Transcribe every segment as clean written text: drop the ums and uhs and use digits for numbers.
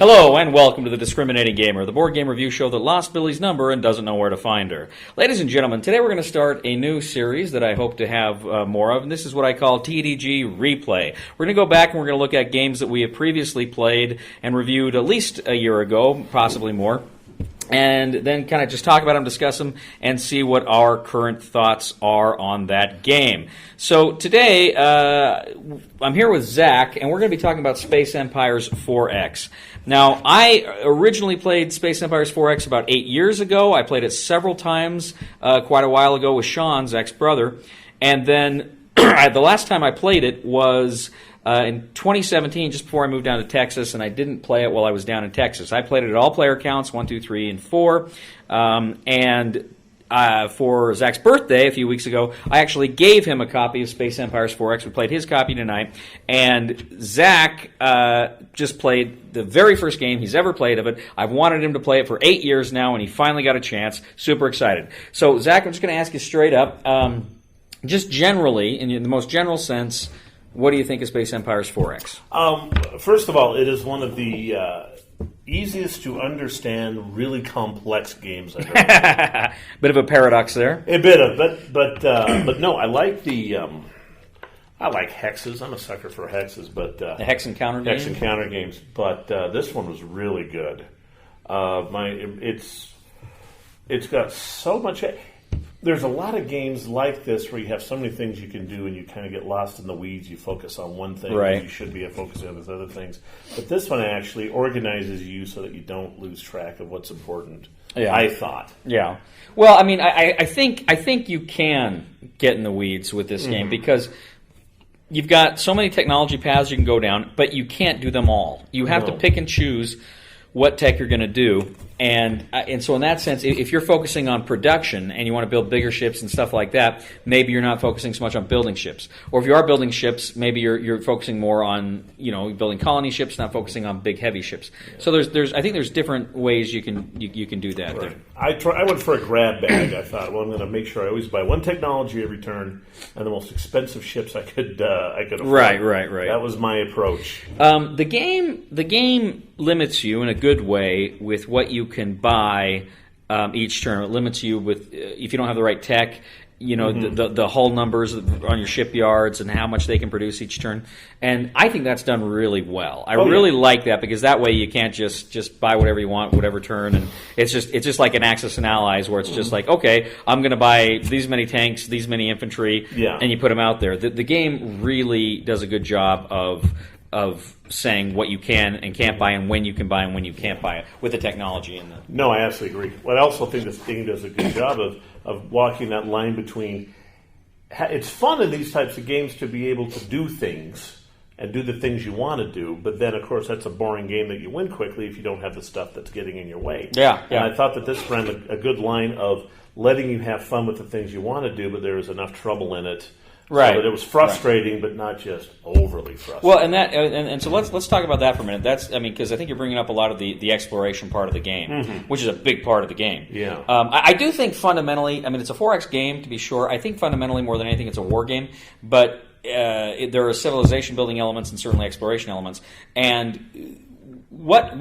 Hello and welcome to The Discriminating Gamer, the board game review show that lost Billy's number and doesn't know where to find her. Ladies and gentlemen, today we're going to start a new series that I hope to have more of, and this is what I call TDG Replay. We're going to go back and we're going to look at games that we have previously played and reviewed at least a year ago, possibly more, and then kind of just talk about them, discuss them, and see what our current thoughts are on that game. So today, I'm here with Zac, and we're going to be talking about Space Empires 4X. Now, I originally played Space Empires 4X about 8 years ago. I played it several times quite a while ago with Sean, Zac's brother. And then the last time I played it was in 2017, just before I moved down to Texas, and I didn't play it while I was down in Texas. I played it at all player counts, 1, 2, 3, and 4. For Zac's birthday a few weeks ago, I actually gave him a copy of Space Empires 4X. We played his copy tonight, and Zac just played the very first game he's ever played of it. I've wanted him to play it for 8 years now, and he finally got a chance. Super excited. So, Zac, I'm just going to ask you straight up, just generally, in the most general sense, what do you think of Space Empires 4X? First of all, it is one of the easiest to understand, really complex games I've ever played. Bit of a paradox there. A bit of, but no, I like I like hexes. I'm a sucker for hexes, but the hex and counter game. Hex and counter games. But this one was really good. It's got so much. There's a lot of games like this where you have so many things you can do and you kind of get lost in the weeds. You focus on one thing, right. You should be focusing on these other things. But this one actually organizes you so that you don't lose track of what's important. Yeah. I thought. Yeah. Well, I mean, I think you can get in the weeds with this game because you've got so many technology paths you can go down, but you can't do them all. You have to pick and choose what tech you're going to do. And so in that sense, if you're focusing on production and you want to build bigger ships and stuff like that, maybe you're not focusing so much on building ships. Or if you are building ships, maybe you're focusing more on building colony ships, not focusing on big heavy ships. Yeah. So I think there's different ways you can do that. Right. I went for a grab bag. I thought, well, I'm going to make sure I always buy one technology every turn and the most expensive ships I could afford. Right. That was my approach. The game limits you in a good way with what you can buy each turn. It limits you with if you don't have the right tech, the hull numbers on your shipyards and how much they can produce each turn. And I think that's done really well. I really like that because that way you can't just buy whatever you want, whatever turn, and it's just like an Axis and Allies where it's just like, okay, I'm going to buy these many tanks, these many infantry, and you put them out there. The game really does a good job of saying what you can and can't buy and when you can buy and when you can't buy it with the technology in the... No, I absolutely agree. Well, I also think this game does a good job of walking that line between... It's fun in these types of games to be able to do things and do the things you want to do, but then, of course, that's a boring game that you win quickly if you don't have the stuff that's getting in your way. Yeah. And I thought that this ran a good line of letting you have fun with the things you want to do, but there was enough trouble in it. Right. So that it was frustrating, but not just overly frustrating. Well, and so let's talk about that for a minute. Because I think you're bringing up a lot of the exploration part of the game, which is a big part of the game. Yeah. I do think fundamentally, it's a 4X game to be sure. I think fundamentally more than anything, it's a war game, but there are civilization building elements and certainly exploration elements. And what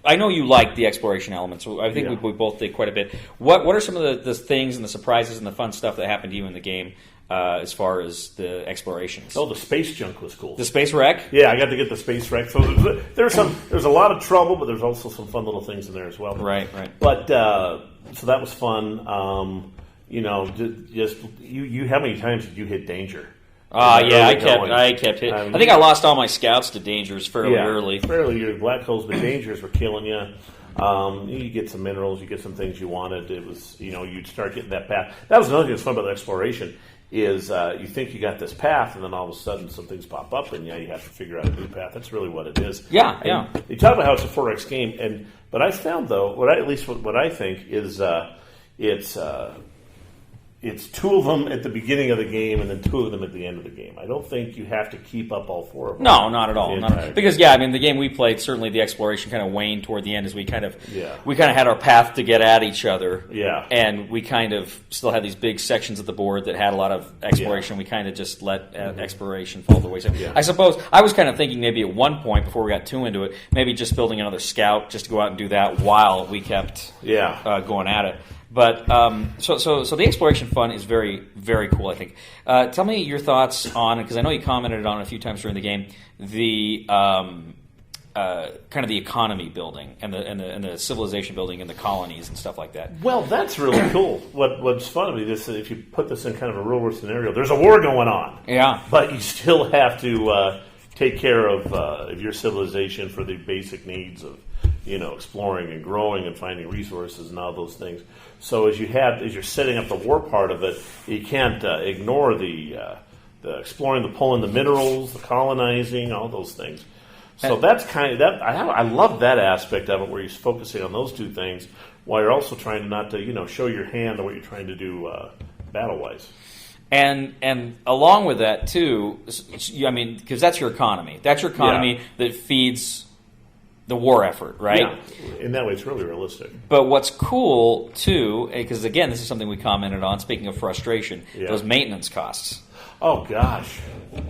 I know you like the exploration elements. I think we both did quite a bit. What are some of the things and the surprises and the fun stuff that happened to you in the game? As far as the explorations. Oh, the space junk was cool. The space wreck? Yeah, I got to get the space wreck. So there's a lot of trouble, but there's also some fun little things in there as well. Right. But so that was fun. Just you. How many times did you hit danger? I kept hitting. I think I lost all my scouts to dangers fairly early. Your black holes, the dangers were killing you. You get some minerals, you get some things you wanted. It was, you'd start getting that path. That was another thing that's fun about the exploration is you think you got this path, and then all of a sudden some things pop up, and you have to figure out a new path. That's really what it is. Yeah. You talk about how it's a 4X game, but I found though, what I think is it's 2 of them at the beginning of the game and then 2 of them at the end of the game. I don't think you have to keep up all 4 of them. No, not at all. Because the game we played, certainly the exploration kind of waned toward the end as we kind of had our path to get at each other. Yeah. And we kind of still had these big sections of the board that had a lot of exploration. We kind of just let exploration fall the wayside. I suppose I was kind of thinking maybe at one point before we got too into it, maybe just building another scout just to go out and do that while we kept going at it. But so the exploration fun is very, very cool, I think. Tell me your thoughts on it, because I know you commented on it a few times during the game. The kind of the economy building and the civilization building and the colonies and stuff like that. Well, that's really cool. What's fun about this is if you put this in kind of a real world scenario, there's a war going on. Yeah, but you still have to take care of your civilization for the basic needs of exploring and growing and finding resources and all those things. So as you're setting up the war part of it, you can't ignore the exploring, the pulling the minerals, the colonizing, all those things. So that's kind of that. I love that aspect of it, where you're focusing on those 2 things while you're also trying not to show your hand on what you're trying to do battle wise. And along with that too, I mean, because that's your economy. That's your economy that feeds the war effort, right? Yeah. In that way, it's really realistic. But what's cool too, because again, this is something we commented on. Speaking of frustration, those maintenance costs. Oh gosh,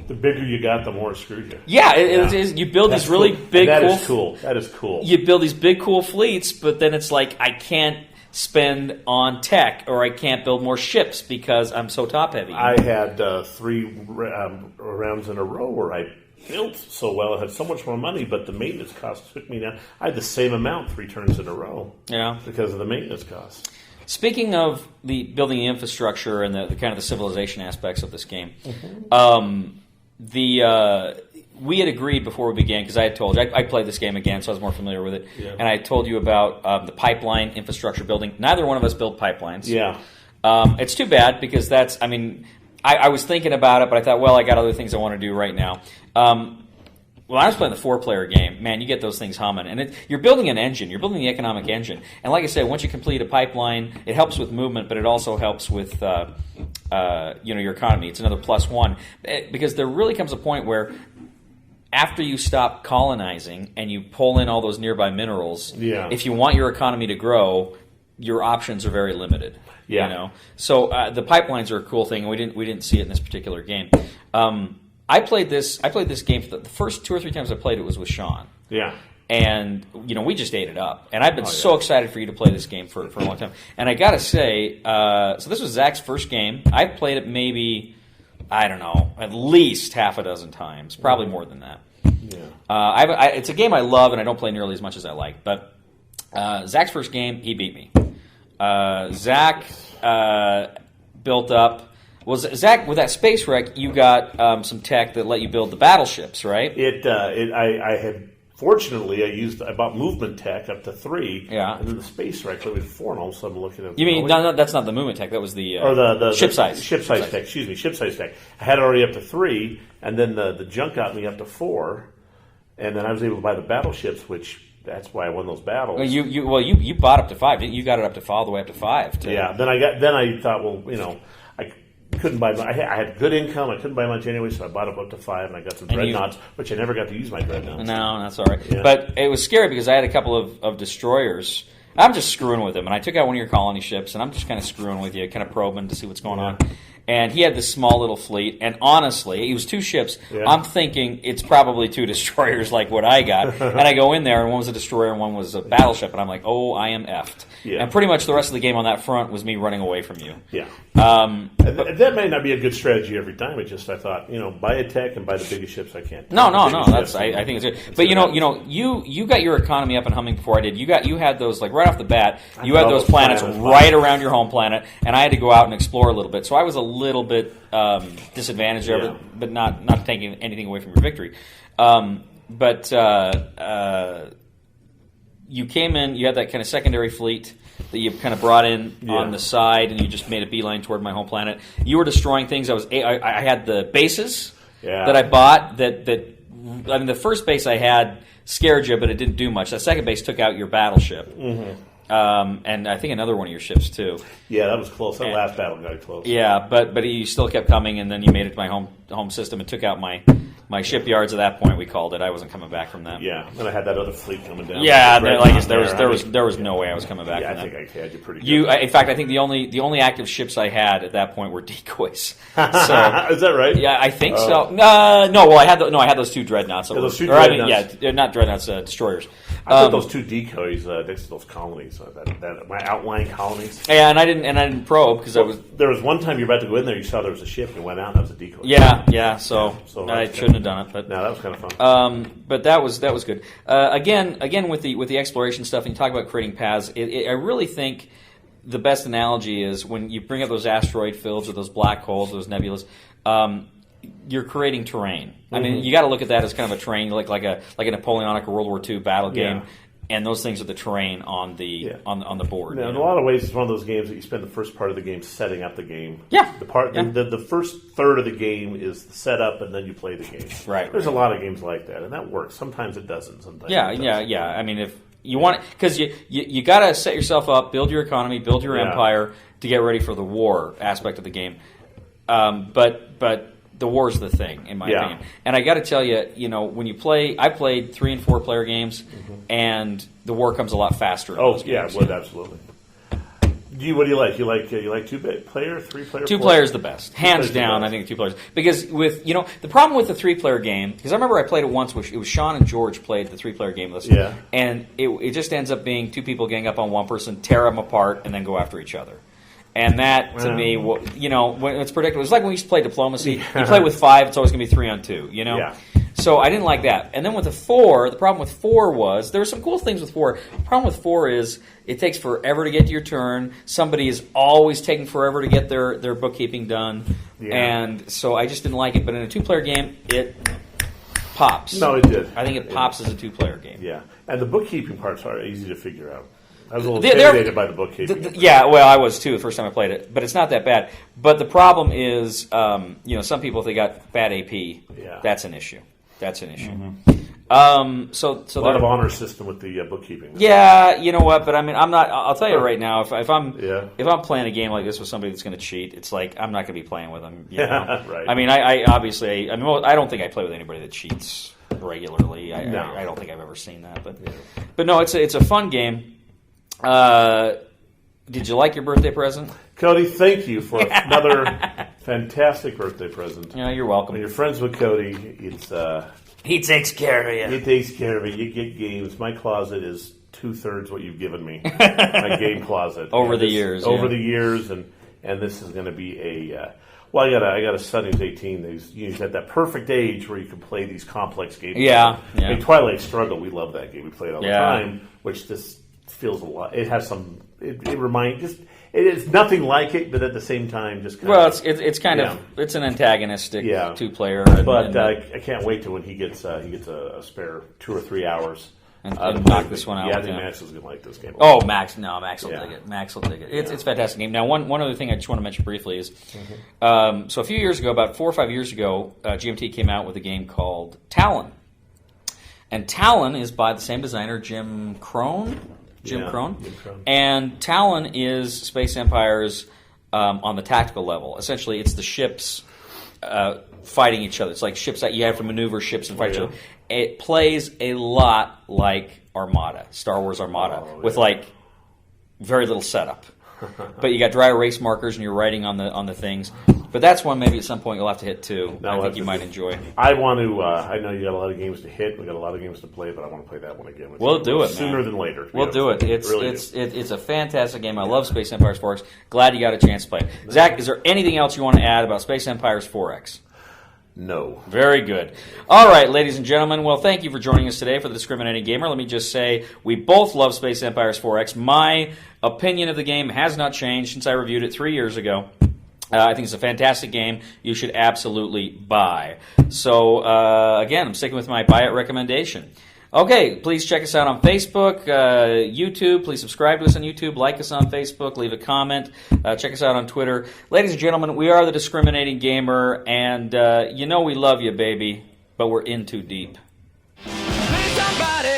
the bigger you got, the more it screwed you. Yeah, it is. You build these really big, that is cool. That is cool. You build these big, cool fleets, but then it's like I can't spend on tech, or I can't build more ships because I'm so top heavy. I had 3 rounds in a row where I built so well, I had so much more money, but the maintenance costs took me down. I had the same amount 3 turns in a row. Yeah, because of the maintenance costs. Speaking of the building the infrastructure and the kind of the civilization aspects of this game, we had agreed before we began, because I had told you I played this game again, so I was more familiar with it, and I told you about the pipeline infrastructure building. Neither one of us build pipelines. Yeah, it's too bad, because that's. I mean, I was thinking about it, but I thought, well, I got other things I want to do right now. When I was playing the 4-player game, man, you get those things humming. And you're building an engine. You're building the economic engine. And like I said, once you complete a pipeline, it helps with movement, but it also helps with your economy. It's another +1. Because there really comes a point where after you stop colonizing and you pull in all those nearby minerals, if you want your economy to grow, your options are very limited. Yeah. So the pipelines are a cool thing, and we didn't see it in this particular game. I played this game for the first 2 or 3 times I played it was with Sean. Yeah. And, we just ate it up. And I've been so excited for you to play this game for a long time. And I got to say, so this was Zach's first game. I played it maybe, I don't know, at least half a dozen times. Probably more than that. Yeah. It's a game I love, and I don't play nearly as much as I like. But Zach's first game, he beat me. Zach built up. Well, Zach, with that space wreck, you got some tech that let you build the battleships, right? I had fortunately I bought movement tech up to 3, and then the space wreck let me 4, and all of a sudden I'm looking at. You mean no, that's not the movement tech. That was the ship size tech. Excuse me, ship size tech. I had it already up to 3, and then the junk got me up to 4, and then I was able to buy the battleships, which. That's why I won those battles. Well, you bought up to 5, didn't you? You got it up to all the way up to 5. Then I thought, well, I couldn't buy. I had good income. I couldn't buy much anyway, so I bought up to 5, and I got some dreadnoughts, which I never got to use my dreadnoughts. No, that's all right. Yeah. But it was scary because I had a couple of destroyers. I'm just screwing with them, and I took out one of your colony ships, and I'm just kind of screwing with you, kind of probing to see what's going on. And he had this small little fleet, and honestly, it was 2 ships. Yeah. I'm thinking it's probably 2 destroyers like what I got. And I go in there, and one was a destroyer and one was a battleship, and I'm like, oh, I am effed. Yeah. And pretty much the rest of the game on that front was me running away from you. Yeah. That may not be a good strategy every time. It's just I thought, buy a tech and buy the biggest ships I can. No. That's I think it's good. But you got your economy up and humming before I did. You had those like right off the bat. You had those planets right around your home planet, and I had to go out and explore a little bit. So I was a little bit disadvantaged there, but not taking anything away from your victory. But you came in, you had that kind of secondary fleet that you kind of brought in on the side, and you just made a beeline toward my home planet. You were destroying things. I had the bases that I bought. The first base I had scared you, but it didn't do much. That second base took out your battleship. Mm-hmm. and I think another one of your ships too. Yeah, that was close. That last battle got close. Yeah, but you still kept coming, and then you made it to my home system and took out my shipyards. At that point, we called it. I wasn't coming back from that. Yeah, and I had that other fleet coming down. Yeah, there was no way I was coming back. Yeah, from I think that. I had you pretty good. In fact, I think the only active ships I had at that point were decoys. So is that right? yeah, I think so. No, well, I had those 2 dreadnoughts. Those 2 dreadnoughts. Not dreadnouts, destroyers. I put those 2 decoys next to those colonies, my outlying colonies. Yeah, and I didn't probe because There was one time you were about to go in there, you saw there was a ship, and you went out, and that was a decoy. Yeah. So I shouldn't have done it, but no, that was kind of fun. But that was good. Again, with the exploration stuff, and you talk about creating paths. I really think the best analogy is when you bring up those asteroid fields or those black holes, those nebulas. You're creating terrain. I mean, you got to look at that as kind of a terrain, like a Napoleonic or World War II battle game. Yeah. And those things are the terrain on the on the board. Now, in a lot of ways, it's one of those games that you spend the first part of the game setting up the game. Yeah. The first third of the game is the setup, and then you play the game. Right. There's a lot of games like that, and that works. Sometimes it doesn't. Sometimes it doesn't. Yeah. I mean, if you want, because you got to set yourself up, build your economy, build your empire to get ready for the war aspect of the game. But the war's the thing, in my opinion. And I got to tell you, when you play, I played 3 and 4 player games, and the war comes a lot faster. In those games, well, absolutely. What do you like? You like 2-player, 3-player? 2 players the best, hands down. I think 2 players, because with the problem with the 3-player game, because I remember I played it once. It was Sean and George played the 3-player game with us. Yeah. And it just ends up being 2 people gang up on one person, tear them apart, and then go after each other. And that, to me, when it's predictable. It's like when we used to play diplomacy. You play with 5, it's always going to be 3 on 2, Yeah. So I didn't like that. And then with the 4, the problem with 4 was, there were some cool things with 4. The problem with 4 is, it takes forever to get to your turn. Somebody is always taking forever to get their bookkeeping done. Yeah. And so I just didn't like it. But in a 2-player game, it pops. No, it did. I think it pops as a 2-player game. Yeah. And the bookkeeping parts are easy to figure out. I was a little intimidated by the bookkeeping. Well, I was too the first time I played it, but it's not that bad. But the problem is, some people, if they got bad AP, that's an issue. That's an issue. Mm-hmm. So a lot of honor system with the bookkeeping. Yeah, you know what? But I mean, I'm not. I'll tell you right now, if I'm playing a game like this with somebody that's going to cheat, it's like I'm not going to be playing with them. Right. I mean, I obviously. I mean, I don't think I play with anybody that cheats regularly. I don't think I've ever seen that. But no, it's a fun game. Did you like your birthday present? Cody, thank you for another fantastic birthday present. Yeah, you're welcome. When you're friends with Cody, it's he takes care of you. He takes care of it. You get games. My closet is 2/3 what you've given me. My game closet over the years, and this is going to be a. Well, I got a son who's 18. He's at that perfect age where you can play these complex games. Yeah. I mean, Twilight Struggle, we love that game. We play it all the time, which this feels a lot. It has some. It reminds. It is nothing like it, but at the same time, just kind of. It's kind of it's an antagonistic 2-player. But I can't wait till when he gets a spare 2 or 3 hours and knock this one out. Yeah, I think Max is going to like this game. Oh, Max will dig it. Max will dig it. It's a fantastic game. Now, one other thing I just want to mention briefly is, so a few years ago, about 4 or 5 years ago, GMT came out with a game called Talon, and Talon is by the same designer, Jim Crone. And Talon is Space Empires on the tactical level. Essentially, it's the ships fighting each other. It's like ships that you have to maneuver ships and fight each other. It plays a lot like Armada, Star Wars Armada, with like very little setup. But you got dry erase markers and you're writing on the things. But that's one maybe at some point you'll have to hit too. I think you might enjoy. I want to. I know you got a lot of games to hit. We got a lot of games to play, but I want to play that one again. We'll do it sooner than later. We'll do it. It's a fantastic game. I love Space Empires 4X. Glad you got a chance to play it. Zach, is there anything else you want to add about Space Empires 4X? No. Very good. All right, ladies and gentlemen. Well, thank you for joining us today for the Discriminating Gamer. Let me just say we both love Space Empires 4X. My opinion of the game has not changed since I reviewed it 3 years ago. I think it's a fantastic game. You should absolutely buy. So, again, I'm sticking with my buy it recommendation. Okay, please check us out on Facebook, YouTube. Please subscribe to us on YouTube, like us on Facebook, leave a comment. Check us out on Twitter. Ladies and gentlemen, we are the Discriminating Gamer, and we love you, baby, but we're in too deep. Please somebody